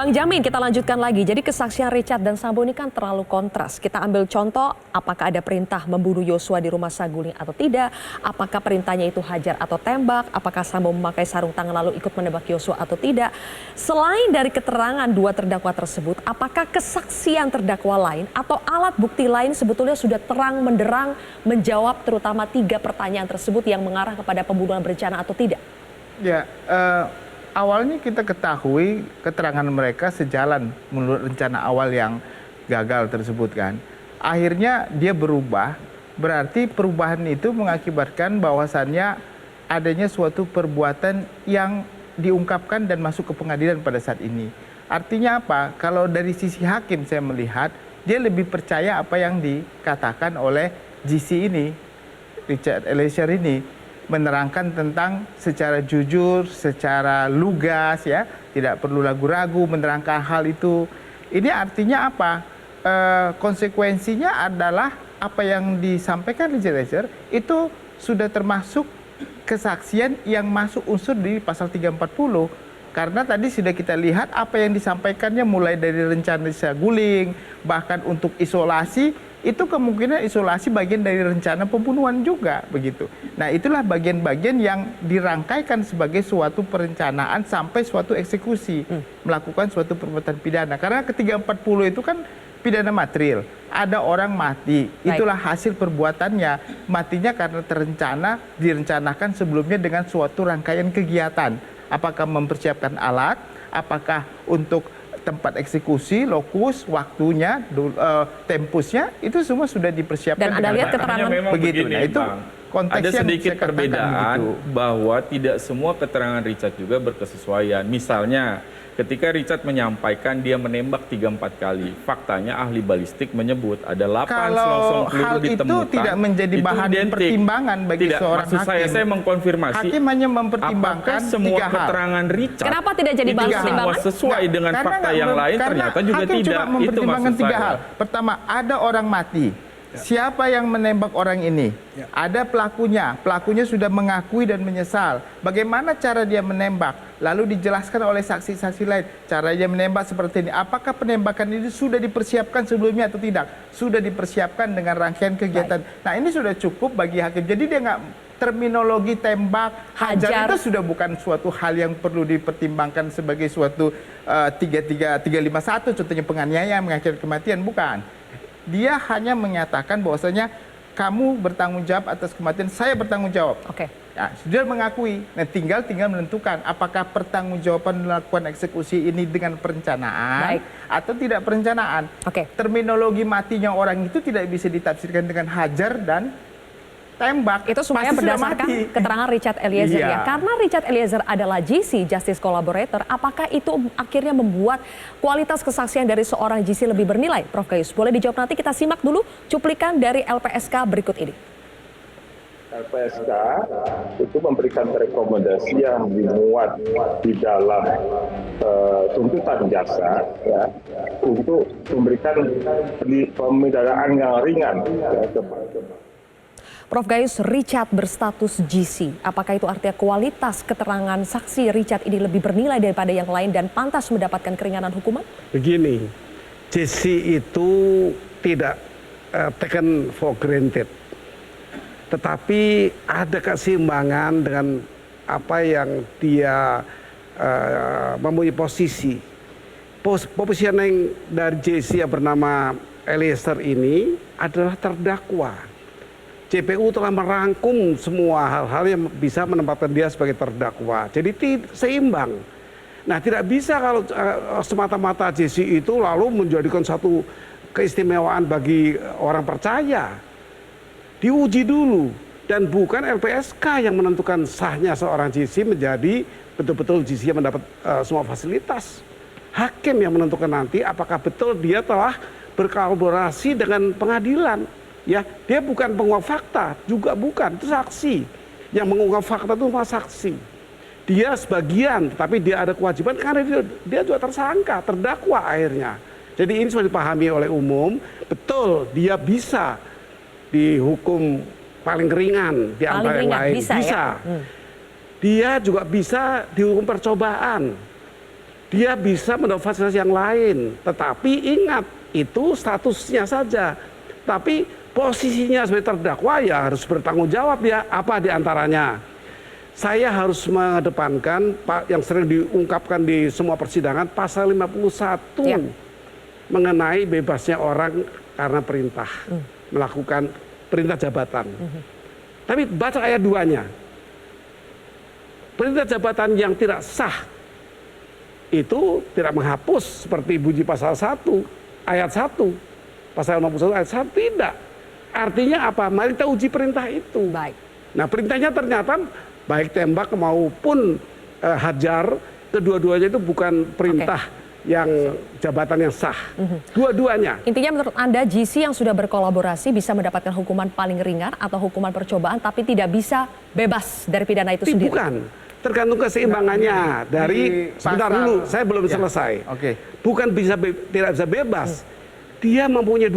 Bang Jamin, kita lanjutkan lagi. Jadi kesaksian Richard dan Sambo ini kan terlalu kontras. Kita ambil contoh, apakah ada perintah membunuh Yosua di rumah saguling atau tidak? Apakah perintahnya itu hajar atau tembak? Apakah Sambo memakai sarung tangan lalu ikut menembak Yosua atau tidak? Selain dari keterangan dua terdakwa tersebut, apakah kesaksian terdakwa lain atau alat bukti lain sebetulnya sudah terang menderang menjawab terutama 3 pertanyaan tersebut yang mengarah kepada pembunuhan berencana atau tidak? Ya, awalnya kita ketahui keterangan mereka sejalan menurut rencana awal yang gagal tersebut kan. Akhirnya dia berubah, berarti perubahan itu mengakibatkan bahwasannya adanya suatu perbuatan yang diungkapkan dan masuk ke pengadilan pada saat ini. Artinya apa? Kalau dari sisi hakim saya melihat, dia lebih percaya apa yang dikatakan oleh GC ini, Richard Eliezer ini. Menerangkan tentang secara jujur, secara lugas ya, tidak perlu ragu-ragu menerangkan hal itu. Ini artinya apa? Konsekuensinya adalah apa yang disampaikan Richard Eliezer itu sudah termasuk kesaksian yang masuk unsur di pasal 340. Karena tadi sudah kita lihat apa yang disampaikannya mulai dari rencana saguling, bahkan untuk isolasi, itu kemungkinan isolasi bagian dari rencana pembunuhan juga begitu. Nah, itulah bagian-bagian yang dirangkaikan sebagai suatu perencanaan sampai suatu eksekusi, melakukan suatu perbuatan pidana. Karena ke-340 itu kan pidana material, ada orang mati, itulah hasil perbuatannya. Matinya karena terencana, direncanakan sebelumnya dengan suatu rangkaian kegiatan. Apakah mempersiapkan alat, apakah untuk tempat eksekusi, lokus, waktunya, tempusnya, itu semua sudah dipersiapkan. Dan Anda lihat keterangan begitu. Begini, nah, itu konteks ada sedikit perbedaan gitu. bahwa tidak semua keterangan Richard juga berkesesuaian. Misalnya, ketika Richard menyampaikan dia menembak 3-4 kali, faktanya ahli balistik menyebut ada 8 selongsong peluru ditemukan. Kalau hal itu tidak menjadi bahan pertimbangan bagi seorang maksud hakim. saya memkonfirmasi. Hakim hanya mempertimbangkan semua 3 hal. keterangan Richard. Kenapa tidak jadi bahan pertimbangan? Sesuai dengan fakta yang lain ternyata juga hakim tidak. Cuma mempertimbangkan itu 3 hal. Pertama, ada orang mati. Siapa yang menembak orang ini? Ada pelakunya. Pelakunya sudah mengakui dan menyesal. Bagaimana cara dia menembak? Lalu dijelaskan oleh saksi-saksi lain. Cara dia menembak seperti ini. Apakah penembakan ini sudah dipersiapkan sebelumnya atau tidak? Sudah dipersiapkan dengan rangkaian kegiatan. Nah, ini sudah cukup bagi hakim. Jadi dia nggak terminologi tembak, hajar itu sudah bukan suatu hal yang perlu dipertimbangkan sebagai suatu 351 contohnya penganiayaan mengakhiri kematian, bukan. Dia hanya menyatakan bahwasanya kamu bertanggung jawab atas kematian, saya bertanggung jawab. Oke. Ya, sudah mengakui. Nah, tinggal menentukan apakah pertanggungjawaban melakukan eksekusi ini dengan perencanaan atau tidak perencanaan. Oke. Terminologi matinya orang itu tidak bisa ditafsirkan dengan hajar dan tembak. Itu semuanya berdasarkan keterangan Richard Eliezer ya. Karena Richard Eliezer adalah GC, Justice Collaborator, apakah itu akhirnya membuat kualitas kesaksian dari seorang GC lebih bernilai? Prof Gayus, boleh dijawab nanti, kita simak dulu cuplikan dari LPSK berikut ini. LPSK itu memberikan rekomendasi yang dimuat di dalam tuntutan jaksa ya, untuk memberikan pemidanaan yang ringan ya, Prof Gayus, Richard berstatus GC. Apakah itu artinya kualitas keterangan saksi Richard ini lebih bernilai daripada yang lain dan pantas mendapatkan keringanan hukuman? Begini, GC itu tidak taken for granted. Tetapi ada keseimbangan dengan apa yang dia mempunyai posisi. Positioning dari GC yang bernama Eliezer ini adalah terdakwa. JPU telah merangkum semua hal-hal yang bisa menempatkan dia sebagai terdakwa. Jadi seimbang. Nah, tidak bisa kalau semata-mata JC itu lalu menjadikan satu keistimewaan bagi orang percaya. Diuji dulu. Dan bukan LPSK yang menentukan sahnya seorang JC menjadi betul-betul JC yang mendapat semua fasilitas. Hakim yang menentukan nanti apakah betul dia telah berkolaborasi dengan pengadilan. Ya, dia bukan pengungkap fakta, juga bukan, itu saksi. Yang mengungkap fakta itu cuma saksi. Dia sebagian, tapi dia ada kewajiban karena dia juga tersangka, terdakwa akhirnya. Jadi ini sudah dipahami oleh umum, betul dia bisa dihukum paling ringan di antara yang lain. Bisa. Ya? Dia juga bisa dihukum percobaan. dia bisa mendapat fasilitas yang lain. Tetapi ingat, itu statusnya saja. Tapi posisinya sebagai terdakwa ya harus bertanggung jawab ya. Apa diantaranya? Saya harus mengedepankan yang sering diungkapkan di semua persidangan, pasal 51 Ya. mengenai bebasnya orang karena perintah, melakukan perintah jabatan. Tapi baca ayat 2-nya. Perintah jabatan yang tidak sah itu tidak menghapus seperti bunyi pasal 1 ayat 1. Pasal 51 ayat 1 tidak. Artinya apa? Mari kita uji perintah itu. Baik. Nah, perintahnya ternyata baik tembak maupun hajar, kedua-duanya itu bukan perintah yang jabatan yang sah. Dua-duanya. Intinya menurut Anda GC yang sudah berkolaborasi bisa mendapatkan hukuman paling ringan atau hukuman percobaan tapi tidak bisa bebas dari pidana itu sendiri? Bukan. Tergantung keseimbangannya dari sebentar pasal- dulu, saya belum Ya. selesai. Oke. Bukan tidak bisa bebas. Dia mempunyai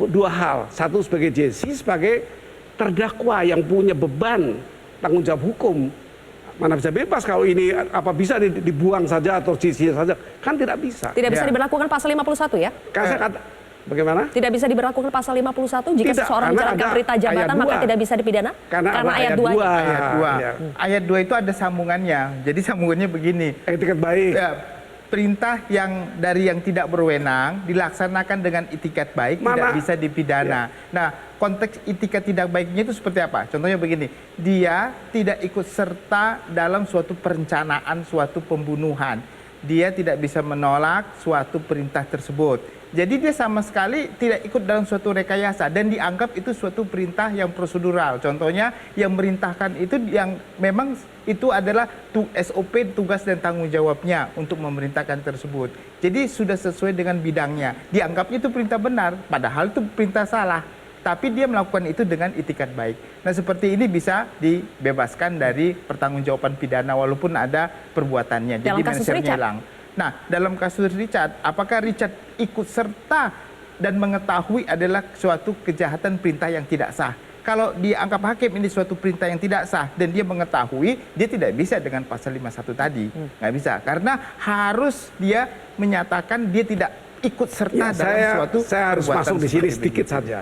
dua hal. Satu sebagai JC, sebagai terdakwa yang punya beban tanggung jawab hukum. Mana bisa bebas kalau ini apa bisa dibuang saja atau JC saja? Kan tidak bisa. Tidak bisa Ya. diberlakukan pasal 51 ya? Kan saya kata, bagaimana? Tidak bisa diberlakukan pasal 51 jika Tidak, seseorang karena menjalankan ada perintah jabatan ayat maka 2. tidak bisa dipidana? Karena ada ayat ayat 2. 2. Ayat 2. Ya. Ayat 2 itu ada sambungannya. Jadi sambungannya begini. Etiket baik. Ya, perintah yang dari yang tidak berwenang dilaksanakan dengan itikat baik tidak Mana? bisa dipidana. Nah, konteks itikat tidak baiknya itu seperti apa? Contohnya begini, dia tidak ikut serta dalam suatu perencanaan suatu pembunuhan. Dia tidak bisa menolak suatu perintah tersebut. Jadi dia sama sekali tidak ikut dalam suatu rekayasa dan dianggap itu suatu perintah yang prosedural. Contohnya yang merintahkan itu yang memang itu adalah SOP tugas dan tanggung jawabnya untuk memerintahkan tersebut. Jadi sudah sesuai dengan bidangnya. Dianggapnya itu perintah benar, padahal itu perintah salah. Tapi dia melakukan itu dengan itikat baik. Nah seperti ini bisa dibebaskan dari pertanggungjawaban pidana walaupun ada perbuatannya. Dalam Jadi kasus mensernya Richard? hilang. Nah, dalam kasus Richard, apakah Richard ikut serta dan mengetahui adalah suatu kejahatan perintah yang tidak sah? Kalau dianggap hakim ini suatu perintah yang tidak sah dan dia mengetahui, dia tidak bisa dengan pasal 51 tadi. Nggak bisa. Karena harus dia menyatakan dia tidak ikut serta Ya, dalam suatu saya harus perbuatan masuk di sini seperti sedikit begitu. saja.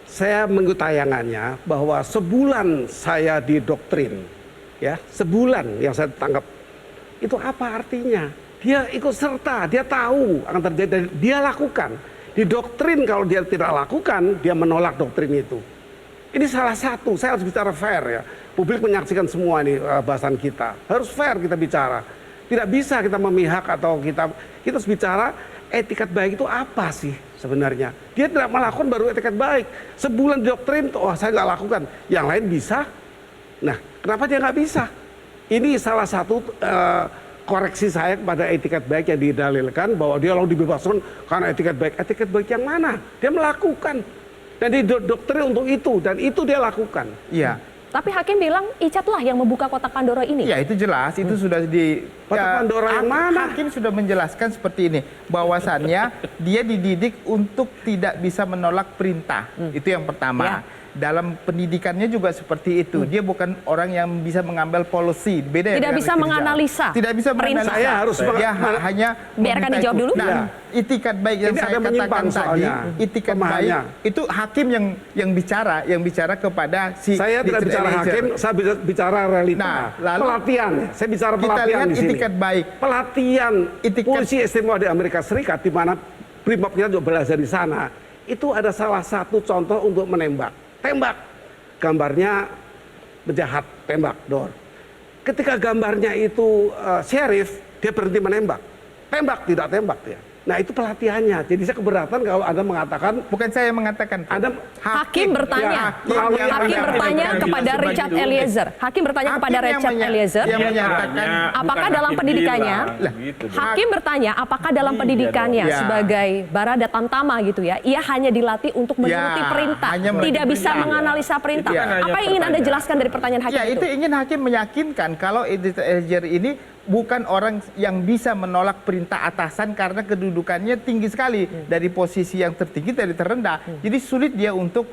Saya mengikuti tayangannya bahwa sebulan saya didoktrin, ya sebulan yang saya tangkap, itu apa artinya? Dia ikut serta, dia tahu akan terjadi, dan dia lakukan. Didoktrin kalau dia tidak lakukan, dia menolak doktrin itu. Ini salah satu, saya harus bicara fair ya. Publik menyaksikan semua ini bahasan kita. Harus fair kita bicara. Tidak bisa kita memihak atau kita harus bicara etikat baik itu apa sih sebenarnya. Dia tidak melakukan baru etikat baik. Sebulan didoktrin, oh saya nggak lakukan. Yang lain bisa. Nah, kenapa dia nggak bisa? Ini salah satu koreksi saya kepada etikat baik yang didalilkan bahwa dia lalu dibebaskan karena etikat baik. Etikat baik yang mana? Dia melakukan. Dan didoktrin untuk itu, dan itu dia lakukan. Iya. Tapi hakim bilang Richard lah yang membuka kotak Pandora ini. Ya itu jelas, itu sudah di Kotak Pandora yang mana? Hakim sudah menjelaskan seperti ini, bahwasannya dia dididik untuk tidak bisa menolak perintah. Itu yang pertama. Ya. Dalam pendidikannya juga seperti itu. Dia bukan orang yang bisa mengambil policy. Beda Tidak dengan bisa Ricky menganalisa Rizal. Tidak bisa perintah. menganalisa. Saya harus Dia hanya Biarkan meminta dijawab itu. dulu. Nah, Ya. itikat baik yang Ini saya ada menyimpang katakan tadi, soalnya, itikat pemahamannya. baik itu hakim yang bicara kepada si Saya tidak Richard bicara Eliezer. hakim, saya bicara realita. Nah, lalu pelatihan, saya bicara kita pelatihan lihat di sini. itikat baik. Pelatihan Itikat- polisi istimewa di Amerika Serikat, di mana Brimob kita juga belajar di sana. Itu ada salah satu contoh untuk menembak. Tembak. Gambarnya penjahat, tembak, dor. Ketika gambarnya itu sheriff, dia berhenti menembak. Tembak, tidak tembak dia. Nah itu pelatihannya. Jadi saya keberatan kalau Anda mengatakan, Bukan saya yang mengatakan. Anda Hakim bertanya, hakim bertanya kepada Richard Eliezer. Hakim bertanya kepada Richard Eliezer. yang menyatakan Apakah dalam pendidikannya, hakim bertanya apakah dalam pendidikannya dong. Ya. sebagai barada tamtama gitu ya, ia hanya dilatih untuk menuruti Ya, perintah, hanya menuruti tidak bisa perintah. menganalisa perintah. Itu kan hanya Apa yang ingin Anda pertanyaan. jelaskan dari pertanyaan hakim Ya itu ingin hakim meyakinkan kalau Richard Eliezer ini bukan orang yang bisa menolak perintah atasan karena kedudukannya tinggi sekali dari posisi yang tertinggi dari terendah. Jadi sulit dia untuk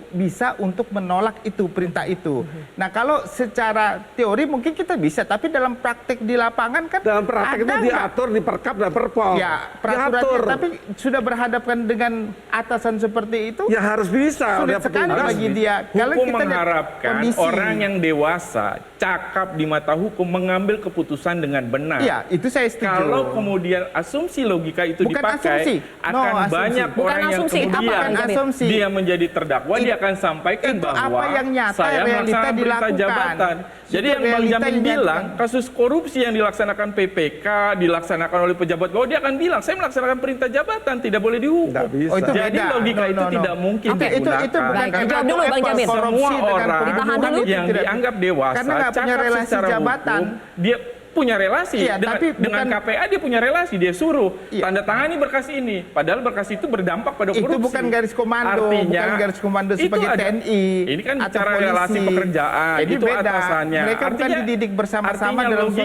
menolak itu perintah itu. Nah, kalau secara teori mungkin kita bisa, tapi dalam praktek di lapangan kan Dalam praktek itu diatur di Perkap dan Perpol. Ya, peraturannya, Diatur. tapi sudah berhadapkan dengan atasan seperti itu, Ya harus bisa. sulit Ada sekali petugas. bagi dia. Kalau Hukum kita lihat mengharapkan kondisi. orang yang dewasa, cakap di mata hukum mengambil keputusan dengan benar. Iya, itu saya setuju. Kalau kemudian asumsi logika itu Bukan dipakai, asumsi. No, akan asumsi. banyak Bukan orang yang asumsi. Apa, kemudian Bang Jamin? asumsi. dia menjadi terdakwa, dia akan sampaikan itu bahwa apa yang nyata, saya realita melaksanakan perintah dilakukan. jabatan. Jadi Itu yang Bang realita Jamin yang bilang, dilakukan. kasus korupsi yang dilaksanakan PPK, dilaksanakan oleh pejabat bawah, dia akan bilang, saya melaksanakan perintah jabatan, tidak boleh dihukum. Tidak bisa. Oh, itu Jadi beda. logika No, itu no, no. tidak mungkin Oke, itu digunakan. bukan Baik, karena jawab dulu, Bang Jamin. korupsi Semua dengan orang pembunuhan itu yang tidak- dianggap dewasa, karena nggak punya cakap relasi secara jabatan. hukum, dia punya relasi Iya, dengan, tapi dengan bukan- KPA, dia punya relasi, dia suruh Iya. tanda tangani berkas ini, padahal berkas itu berdampak pada korupsi. Itu bukan garis komando, bukan garis komando itu sebagai ada- TNI Ini kan atau bicara polisi. relasi pekerjaan, Ini itu beda. atasannya. Mereka bukan dididik bersama-sama artinya dalam suatu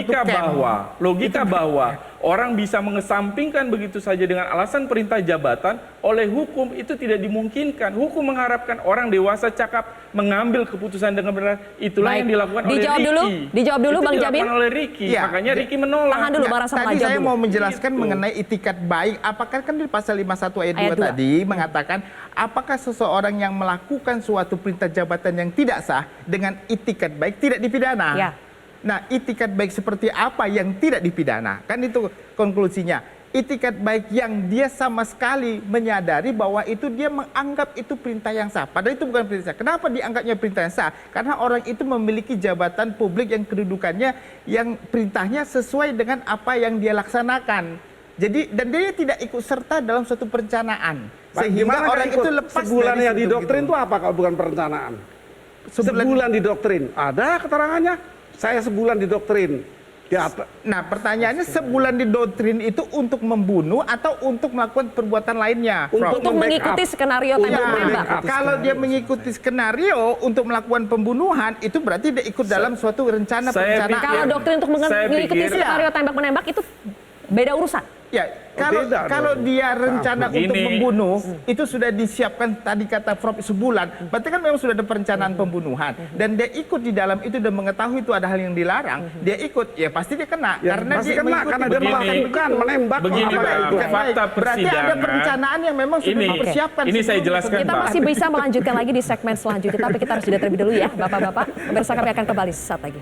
logika camp. bahwa orang bisa mengesampingkan begitu saja dengan alasan perintah jabatan oleh hukum itu tidak dimungkinkan. Hukum mengharapkan orang dewasa cakap mengambil keputusan dengan benar. Itulah Baik. yang dilakukan oleh Dijawab Ricky. dulu, dijawab dulu, Itu Bang dilakukan Jamin. oleh Ricky. Iya. Makanya Ricky menolak. Tahan dulu, Ya, Bang Rasman, tadi jawab saya dulu. mau menjelaskan Gitu. mengenai itikat baik. Apakah kan di pasal 51 ayat 2 Ayat 2. tadi mengatakan apakah seseorang yang melakukan suatu perintah jabatan yang tidak sah dengan itikat baik tidak dipidana. Ya. Nah, itikat baik seperti apa yang tidak dipidana? Kan itu konklusinya. Itikat baik yang dia sama sekali menyadari bahwa itu dia menganggap itu perintah yang sah. Padahal itu bukan perintah sah. Kenapa dianggapnya perintah yang sah? Karena orang itu memiliki jabatan publik yang kedudukannya yang perintahnya sesuai dengan apa yang dia laksanakan. Jadi dan dia tidak ikut serta dalam suatu perencanaan. Pak, Sehingga gimana orang ikut itu lepas sebulan dari yang situ, didoktrin gitu. itu apa kalau bukan perencanaan? Sebulan didoktrin. Ada keterangannya. Saya sebulan didoktrin. Nah, pertanyaannya sebulan didoktrin itu untuk membunuh atau untuk melakukan perbuatan lainnya? Prof? Untuk mengikuti skenario Untuk tembak menembak. membackup. Kalau dia mengikuti skenario untuk melakukan pembunuhan, itu berarti dia ikut dalam suatu rencana Saya perencanaan. Kalau doktrin untuk Saya mengikuti pikir- skenario tembak menembak itu beda urusan. Ya, kalau beda kalau dong. dia rencana Begini. untuk membunuh, itu sudah disiapkan tadi kata Prof sebulan. Berarti kan memang sudah ada perencanaan pembunuhan. Dan dia ikut di dalam itu dan mengetahui itu ada hal yang dilarang. Dia ikut, ya pasti dia kena. Ya, karena pasti dia kena, mengikuti karena dia begini. melakukan menembak. Begini, Apa Bang, itu? fakta Berarti ada persidangan. perencanaan yang memang sudah Ini- dipersiapkan. ini saya sebelum jelaskan, Kita Pak. masih bisa melanjutkan lagi di segmen selanjutnya, tapi kita harus jeda terlebih dulu ya, Bapak-bapak. Pemirsa, kami akan kembali sesaat lagi.